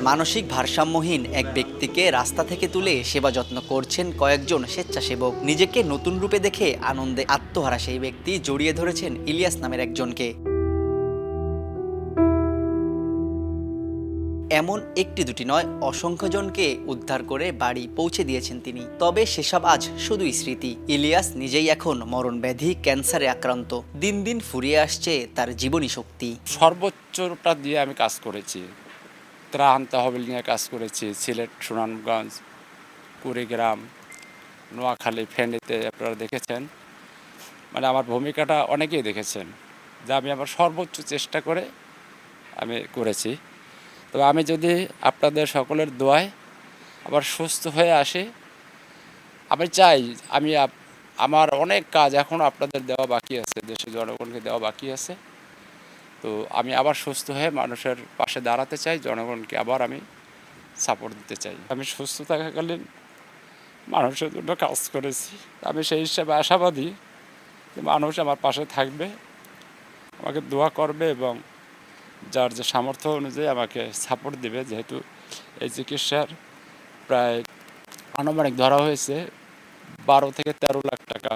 মানসিক ভারসাম্যহীন এক ব্যক্তিকে রাস্তা থেকে তুলে সেবা যত্ন করছেন কয়েকজন স্বেচ্ছাসেবক। নিজেকে নতুন রূপে দেখে আনন্দে আত্মহারা সেই ব্যক্তি জড়িয়ে ধরেছেন ইলিয়াস নামের একজনকে। এমন একটি দুটি নয়, অসংখ্য জনকে উদ্ধার করে বাড়ি পৌঁছে দিয়েছেন তিনি। তবে সেসব আজ শুধুই স্মৃতি। ইলিয়াস নিজেই এখন মরণব্যাধি ক্যান্সারে আক্রান্ত। দিন দিন ফুরিয়ে আসছে তার জীবনী শক্তি। সর্বোচ্চটা দিয়ে আমি কাজ করেছি। ত্রাণ তহবিল নিয়ে কাজ করেছি সিলেট, সুনামগঞ্জ, কুড়িগ্রাম, নোয়াখালী, ফেনীতে আপনারা দেখেছেন। মানে আমার ভূমিকাটা অনেকেই দেখেছেন যে আমি আমার সর্বোচ্চ চেষ্টা করে আমি করেছি। তবে আমি যদি আপনাদের সকলের দোয়ায় আবার সুস্থ হয়ে আসি, আমি চাই আমার অনেক কাজ এখনও আপনাদের দেওয়া বাকি আছে, দেশের জনগণকে দেওয়া বাকি আছে। তো আমি আবার সুস্থ হয়ে মানুষের পাশে দাঁড়াতে চাই, জনগণকে আবার আমি সাপোর্ট দিতে চাই। আমি সুস্থ থাকাকালীন মানুষের জন্য কাজ করেছি। আমি সেই হিসাবে আশাবাদী যে মানুষ আমার পাশে থাকবে, আমাকে দোয়া করবে এবং যার যে সামর্থ্য অনুযায়ী আমাকে সাপোর্ট দেবে। যেহেতু এই চিকিৎসার প্রায় আনুমানিক ধরা হয়েছে 12 থেকে 13 লাখ টাকা